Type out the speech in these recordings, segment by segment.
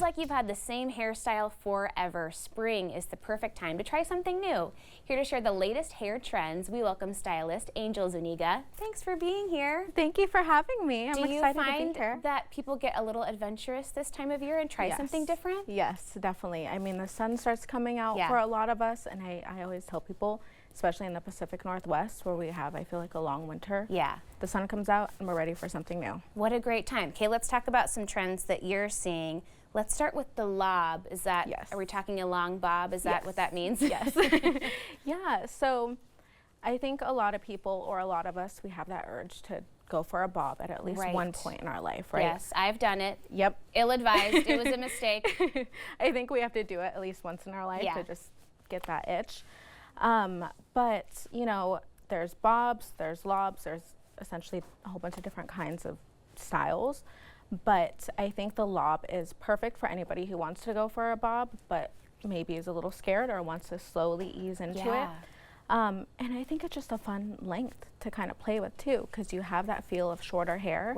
like you've had the same hairstyle forever, spring is the perfect time to try something new. Here to share the latest hair trends, we welcome stylist Angel Zuniga. Thanks for being here. Thank you for having me. I'm excited to be here. Do you find that people get a little adventurous this time of year and try something different? Yes, definitely. I mean, the sun starts coming out for a lot of us, and I always tell people, especially in the Pacific Northwest, where we have, I feel like, a long winter. Yeah. The sun comes out, and we're ready for something new. What a great time. Okay, let's talk about some trends that you're seeing. Let's start with the lob. Is that, are we talking a long bob? Is that what that means? Yes. Yeah, so I think a lot of people, or a lot of us, we have that urge to go for a bob at least one point in our life, right? Yes, I've done it. Yep. Ill-advised. It was a mistake. I think we have to do it at least once in our life to just get that itch. But, you know, there's bobs, there's lobs, there's essentially a whole bunch of different kinds of styles. But I think the lob is perfect for anybody who wants to go for a bob, but maybe is a little scared or wants to slowly ease into it. And I think it's just a fun length to kind of play with too, because you have that feel of shorter hair,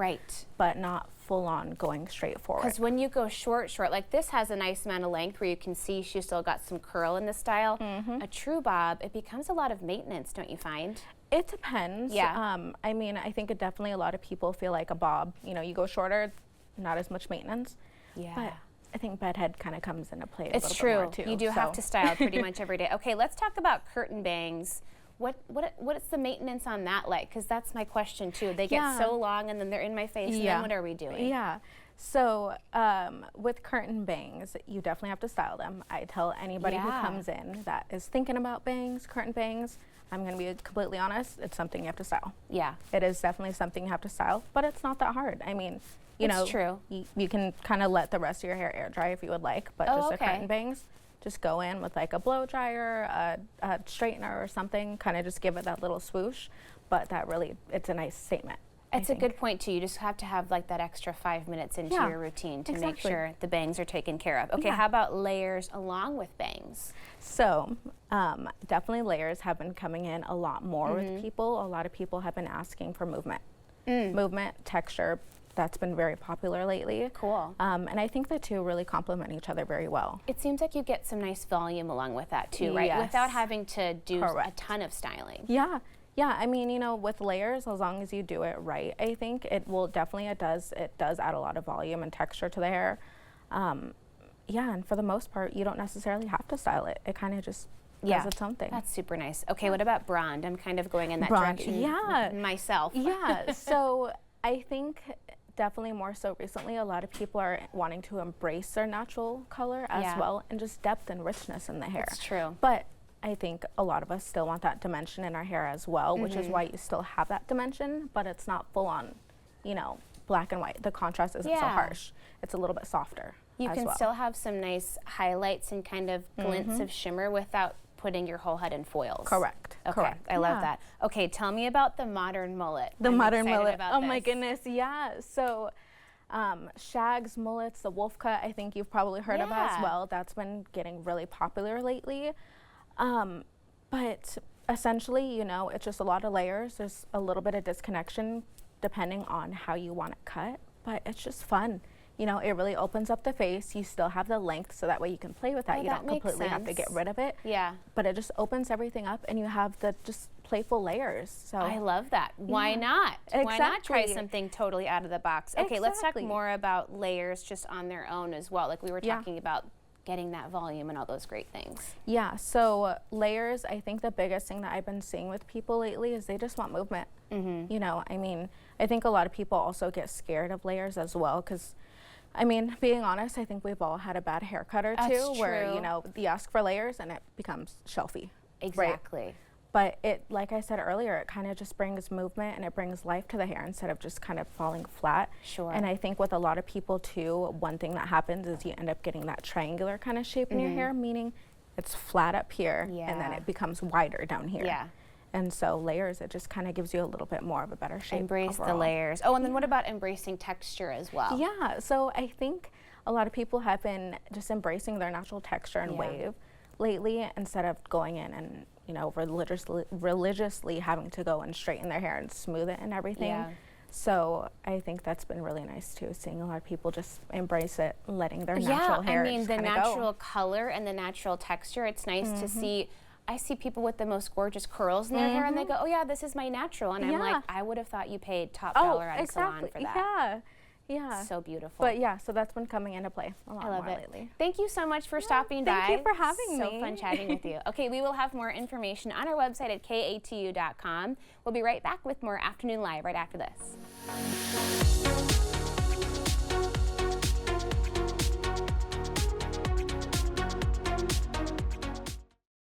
but not full on going straight forward. Because when you go short, like this has a nice amount of length where you can see she's still got some curl in the style. A true bob, it becomes a lot of maintenance, don't you find? It depends. I mean, I think it definitely, a lot of people feel like a bob, you know, you go shorter, not as much maintenance. But I think bedhead kind of comes into play a little bit more too. You do have to style pretty much every day. Okay, let's talk about curtain bangs. What's the maintenance on that like? Because that's my question too. They get so long and then they're in my face. And then what are we doing? So with curtain bangs, you definitely have to style them. I tell anybody who comes in that is thinking about bangs, curtain bangs, I'm going to be completely honest, it's something you have to style. It is definitely something you have to style, but it's not that hard. I mean, you know, you can kind of let the rest of your hair air dry if you would like, but just the curtain bangs, just go in with like a blow dryer, a straightener or something, kind of just give it that little swoosh, but that really, it's a nice statement. It's a good point too. You just have to have like that extra 5 minutes into your routine to make sure the bangs are taken care of. Okay, how about layers along with bangs? So definitely layers have been coming in a lot more with people. A lot of people have been asking for movement. Movement, texture, that's been very popular lately. Cool. And I think the two really complement each other very well. It seems like you get some nice volume along with that too, right? Without having to do a ton of styling. Yeah, I mean, you know, with layers, as long as you do it right, I think it will definitely, it does add a lot of volume and texture to the hair. Yeah, and for the most part, you don't necessarily have to style it. It kind of just does its own thing. That's super nice. Okay, what about brond? I'm kind of going in that direction myself. So I think definitely more so recently, a lot of people are wanting to embrace their natural color as well, and just depth and richness in the hair. That's true. But I think a lot of us still want that dimension in our hair as well, which is why you still have that dimension, but it's not full on, you know, black and white. The contrast isn't so harsh. It's a little bit softer. You can still have some nice highlights and kind of glints of shimmer without putting your whole head in foils. Correct. Okay, I love that. Okay, tell me about the modern mullet. The modern mullet. Oh my goodness, So shags, mullets, the wolf cut, I think you've probably heard of as well. That's been getting really popular lately. But essentially, you know, it's just a lot of layers. There's a little bit of disconnection depending on how you want it cut, but it's just fun. You know, it really opens up the face. You still have the length, so that way you can play with that. You don't completely have to get rid of it. But it just opens everything up, and you have the just playful layers. So I love that. Why not? Why not try something totally out of the box? Okay, let's talk more about layers just on their own as well. Like we were talking about getting that volume and all those great things. Yeah, so layers, I think the biggest thing that I've been seeing with people lately is they just want movement. You know, I mean, I think a lot of people also get scared of layers as well, because I mean, being honest, I think we've all had a bad haircut or two where, you know, you ask for layers and it becomes shelfy. Exactly. But it, like I said earlier, it kind of just brings movement and it brings life to the hair instead of just kind of falling flat. And I think with a lot of people too, one thing that happens is you end up getting that triangular kind of shape in your hair, meaning it's flat up here and then it becomes wider down here. And so layers, it just kind of gives you a little bit more of a better shape. Embrace the layers. Oh, and then what about embracing texture as well? Yeah, so I think a lot of people have been just embracing their natural texture and wave lately, instead of going in and, you know, religiously having to go and straighten their hair and smooth it and everything. So I think that's been really nice too, seeing a lot of people just embrace it, letting their natural hair I mean, the natural go. color and the natural texture, it's nice to see. I see people with the most gorgeous curls in their hair and they go, oh yeah, this is my natural. And I'm like, I would have thought you paid top dollar at a salon for that. Yeah. So beautiful. But yeah, so that's been coming into play a lot more lately. Thank you so much for stopping by. Thank you for having me. So fun chatting with you. Okay, we will have more information on our website at katu.com. We'll be right back with more Afternoon Live right after this.